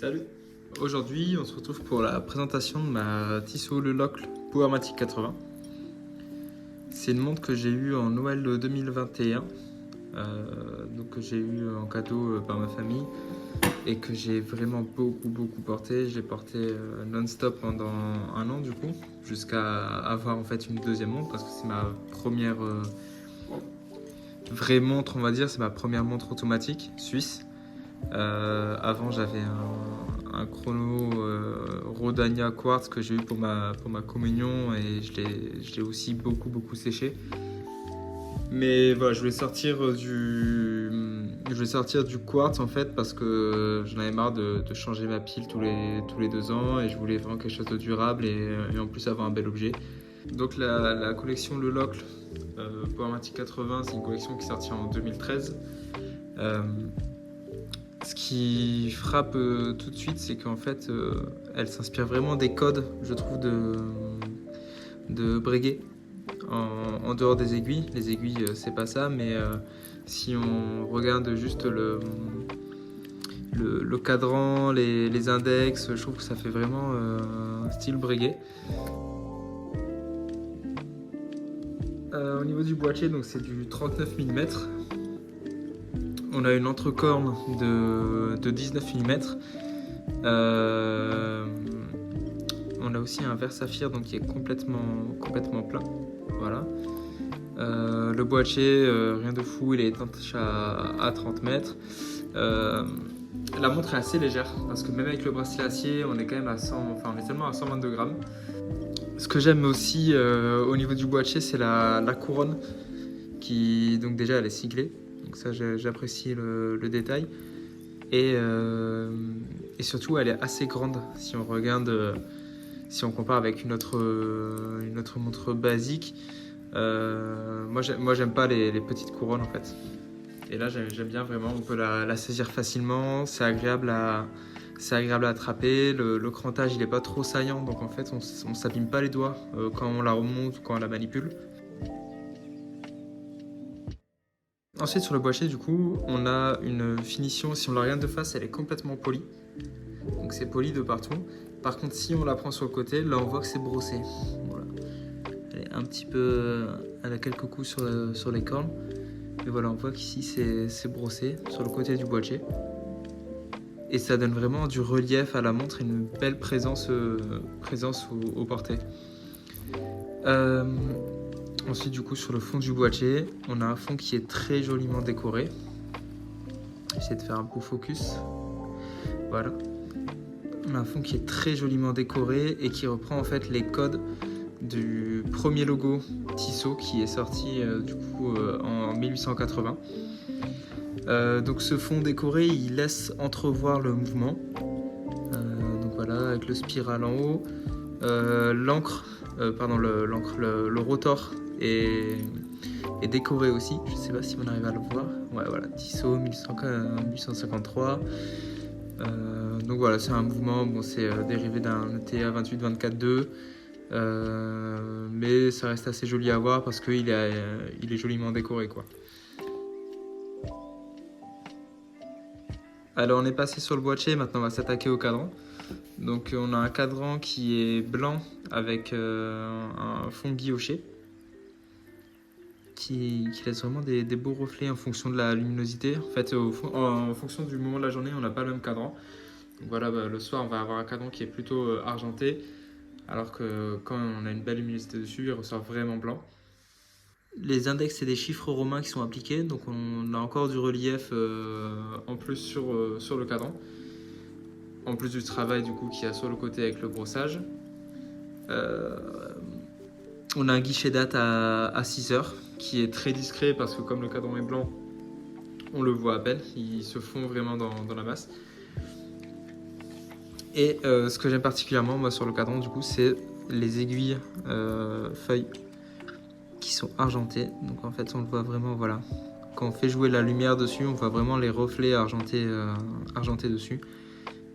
Salut. Aujourd'hui, on se retrouve pour la présentation de ma Tissot Le Locle Powermatic 80. C'est une montre que j'ai eue en Noël 2021, donc que j'ai eu en cadeau par ma famille et que j'ai vraiment beaucoup porté. Je l'ai porté non-stop pendant un an du coup, jusqu'à avoir en fait une deuxième montre parce que c'est ma première vraie montre, on va dire. C'est ma première montre automatique suisse. Avant, j'avais un chrono Rodania Quartz que j'ai eu pour ma communion et je l'ai aussi beaucoup séché. Mais voilà, je voulais sortir du quartz en fait parce que j'en avais marre de changer ma pile tous les 2 ans et je voulais vraiment quelque chose de durable et en plus avoir un bel objet. Donc la collection Le Locle Powermatic 80, c'est une collection qui est sortie en 2013. Ce qui frappe tout de suite, c'est qu'en fait, elle s'inspire vraiment des codes, je trouve, de Breguet, en dehors des aiguilles. Les aiguilles, c'est pas ça, mais si on regarde juste le cadran, les index, je trouve que ça fait vraiment style Breguet. Au niveau du boîtier, donc c'est du 39 mm. On a une entrecorne de 19 mm. On a aussi un verre saphir donc qui est complètement plat. Voilà. Le boîtier, rien de fou, il est étanche à 30 mètres. La montre est assez légère parce que même avec le bracelet acier, on est quand même à 100, enfin on est seulement à 122 grammes. Ce que j'aime aussi au niveau du boîtier, c'est la couronne qui, donc déjà, elle est siglée. Donc ça, j'apprécie le détail. Et surtout, elle est assez grande si on regarde, si on compare avec une autre montre basique. Moi, j'aime pas les petites couronnes en fait. Et là, j'aime bien vraiment. On peut la saisir facilement. C'est agréable à attraper. Le crantage, il est pas trop saillant. Donc en fait, on s'abîme pas les doigts quand on la remonte ou quand on la manipule. Ensuite, sur le boîtier, du coup, on a une finition, si on la regarde de face, elle est complètement polie. Donc c'est poli de partout. Par contre, si on la prend sur le côté, là on voit que c'est brossé. Voilà. Elle est un petit peu... Elle a quelques coups sur les cornes. Mais voilà, on voit qu'ici c'est brossé sur le côté du boîtier. Et ça donne vraiment du relief à la montre et une belle présence au porté. Ensuite, du coup, sur le fond du boîtier, on a un fond qui est très joliment décoré. J'essaie de faire un beau focus. Voilà. On a un fond qui est très joliment décoré et qui reprend en fait les codes du premier logo Tissot qui est sorti du coup en 1880. Donc ce fond décoré, il laisse entrevoir le mouvement. Donc voilà, avec le spiral en haut. Le rotor est décoré aussi. Je ne sais pas si on arrive à le voir. Ouais, voilà, Tissot 1853. Donc voilà, c'est un mouvement. Bon, c'est dérivé d'un TA 28-24-2. Mais ça reste assez joli à voir parce qu'il est joliment décoré, quoi. Alors on est passé sur le boîtier, maintenant on va s'attaquer au cadran. Donc on a un cadran qui est blanc avec un fond guilloché qui laisse vraiment des beaux reflets en fonction de la luminosité. En fait, en fonction du moment de la journée, on n'a pas le même cadran. Donc voilà, le soir on va avoir un cadran qui est plutôt argenté, alors que quand on a une belle luminosité dessus, il ressort vraiment blanc. Les index, c'est des chiffres romains qui sont appliqués, donc on a encore du relief en plus sur le cadran. En plus du travail du coup qu'il y a sur le côté avec le brossage. On a un guichet date à 6 heures qui est très discret parce que comme le cadran est blanc, on le voit à peine, il se fond vraiment dans la masse. Et ce que j'aime particulièrement moi sur le cadran du coup, c'est les aiguilles feuilles qui sont argentées. Donc en fait on le voit vraiment, voilà. Quand on fait jouer la lumière dessus, on voit vraiment les reflets argentés dessus.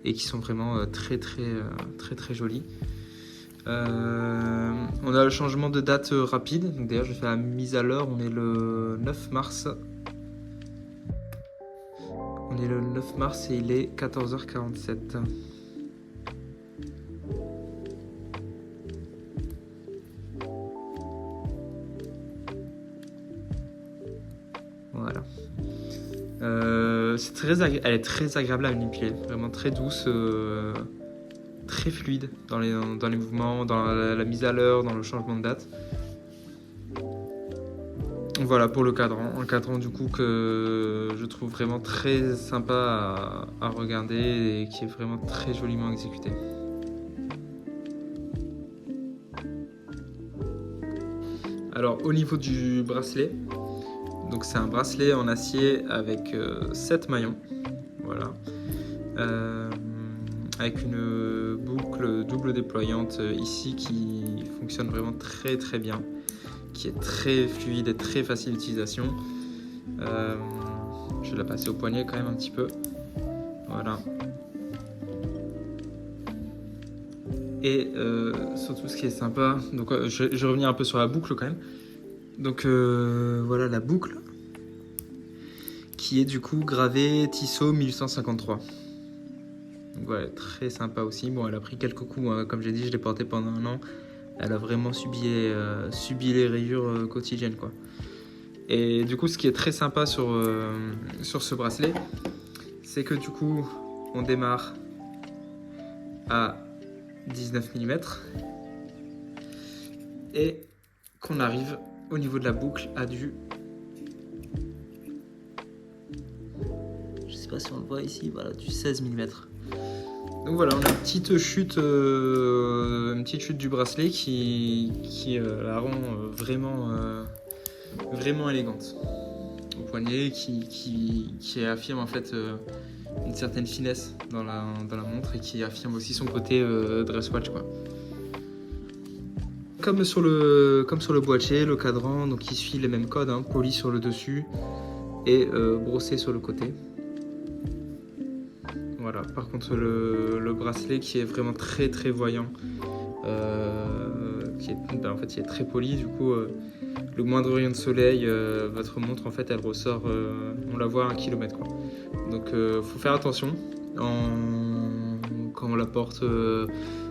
Et qui sont vraiment très jolis. On a le changement de date rapide. Donc d'ailleurs, je fais la mise à l'heure. On est le 9 mars. On est le 9 mars et il est 14h47. Voilà. Elle est très agréable à manipuler, vraiment très douce, très fluide dans les mouvements, dans la mise à l'heure, dans le changement de date. Voilà pour le cadran, un cadran du coup que je trouve vraiment très sympa à regarder et qui est vraiment très joliment exécuté. Alors au niveau du bracelet, donc c'est un bracelet en acier avec 7 maillons, voilà, avec une boucle double déployante ici qui fonctionne vraiment très très bien, qui est très fluide et très facile d'utilisation. Je vais la passer au poignet quand même un petit peu, voilà. Et surtout ce qui est sympa, donc je vais revenir un peu sur la boucle quand même. Donc voilà la boucle qui est du coup gravée Tissot 1853. Donc voilà, très sympa aussi. Bon, elle a pris quelques coups, hein. Comme j'ai dit, je l'ai portée pendant un an. Elle a vraiment subi les rayures quotidiennes, quoi. Et du coup, ce qui est très sympa sur ce bracelet, c'est que du coup, on démarre à 19 mm et qu'on arrive au niveau de la boucle à du... Je sais pas si on le voit ici, voilà, du 16 mm. Donc voilà, on a une petite chute du bracelet qui la rend vraiment élégante au poignet, qui affirme en fait une certaine finesse dans la montre et qui affirme aussi son côté dress watch, quoi. Comme sur le boîtier, le cadran, donc il suit les mêmes codes, hein, poli sur le dessus et brossé sur le côté. Voilà. Par contre le bracelet qui est vraiment très très voyant, qui est très poli, du coup le moindre rayon de soleil, votre montre en fait elle ressort, on la voit à 1 km, quoi. Donc faut faire attention quand on la porte.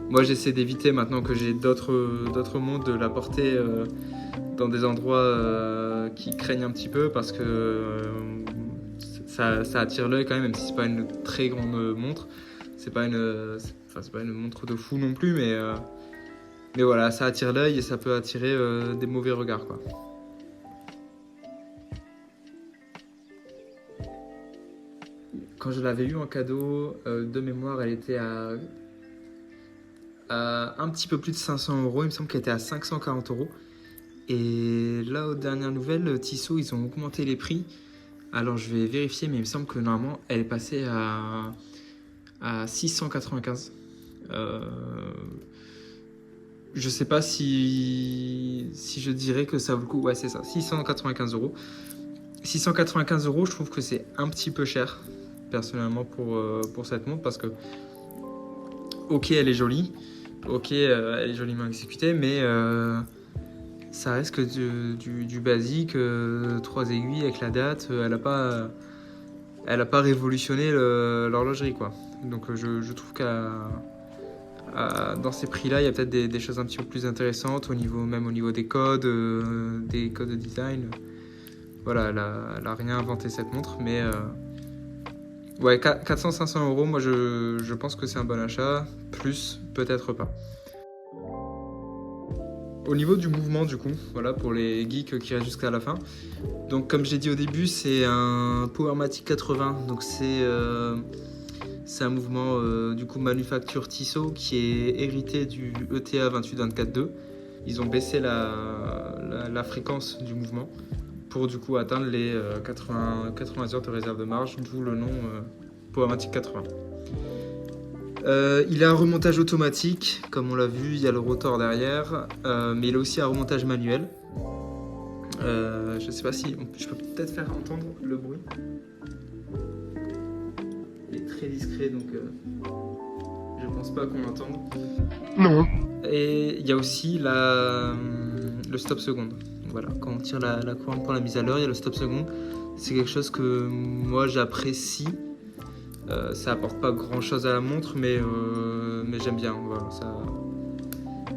Moi j'essaie d'éviter, maintenant que j'ai d'autres montres, de la porter dans des endroits qui craignent un petit peu, parce que ça attire l'œil quand même si c'est pas une très grande montre. C'est pas une montre de fou non plus, mais voilà, ça attire l'œil et ça peut attirer des mauvais regards, quoi. Quand je l'avais eu en cadeau, de mémoire, elle était à un petit peu plus de 500 €. Il me semble qu'elle était à 540 €. Et là, aux dernières nouvelles, Tissot, ils ont augmenté les prix. Alors, je vais vérifier, mais il me semble que normalement, elle est passée à 695. Je sais pas si je dirais que ça vaut le coup. Ouais, c'est ça, 695 €. 695 €, je trouve que c'est un petit peu cher, personnellement, pour cette montre, parce que, ok, elle est jolie. Ok, elle est joliment exécutée, mais ça reste que du basique, 3 aiguilles avec la date. Elle a pas révolutionné l'horlogerie, quoi. Donc je trouve dans ces prix-là, il y a peut-être des choses un petit peu plus intéressantes, même au niveau des codes de design. Voilà, elle a rien inventé, cette montre, mais ouais, 400-500 €, moi je pense que c'est un bon achat, plus peut-être pas. Au niveau du mouvement, du coup, voilà, pour les geeks qui restent jusqu'à la fin. Donc comme j'ai dit au début, c'est un Powermatic 80, donc c'est un mouvement du coup manufacture Tissot qui est hérité du ETA 28-24-2. Ils ont baissé la fréquence du mouvement pour du coup atteindre les 80 heures de réserve de marge, d'où le nom Powermatic 80. Il a un remontage automatique, comme on l'a vu, il y a le rotor derrière, mais il a aussi un remontage manuel. Je sais pas si je peux peut-être faire entendre le bruit. Il est très discret, donc je pense pas qu'on l'entende. Non. Et il y a aussi le stop seconde. Voilà, quand on tire la couronne pour la mise à l'heure, il y a le stop seconde. C'est quelque chose que moi j'apprécie Ça apporte pas grand chose à la montre, mais j'aime bien. Voilà,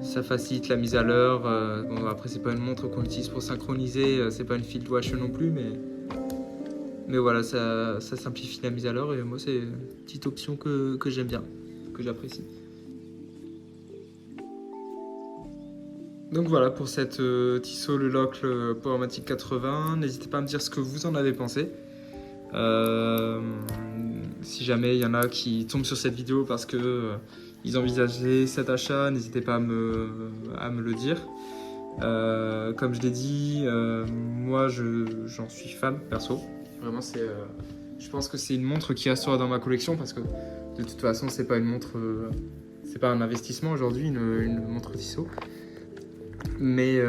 ça facilite la mise à l'heure. Bon, après, c'est pas une montre qu'on utilise pour synchroniser, c'est pas une field watch non plus, mais voilà, ça simplifie la mise à l'heure et moi, c'est une petite option que j'aime bien, que j'apprécie. Donc voilà pour cette Tissot Le Locle Powermatic 80. N'hésitez pas à me dire ce que vous en avez pensé. Si jamais il y en a qui tombent sur cette vidéo parce que ils envisageaient cet achat, n'hésitez pas à me le dire. Comme je l'ai dit, moi j'en suis fan perso. Vraiment, je pense que c'est une montre qui restera dans ma collection parce que de toute façon, c'est pas une montre, c'est pas un investissement aujourd'hui, une montre Tissot. Mais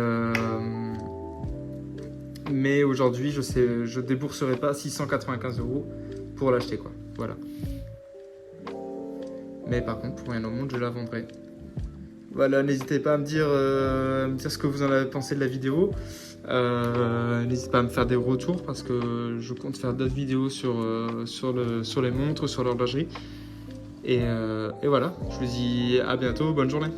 aujourd'hui, je débourserai pas 695 € pour l'acheter, quoi. Voilà. Mais par contre, pour rien au monde, je la vendrai. Voilà, n'hésitez pas à me dire ce que vous en avez pensé de la vidéo. N'hésitez pas à me faire des retours parce que je compte faire d'autres vidéos sur les montres, sur l'horlogerie. Et voilà, je vous dis à bientôt, bonne journée.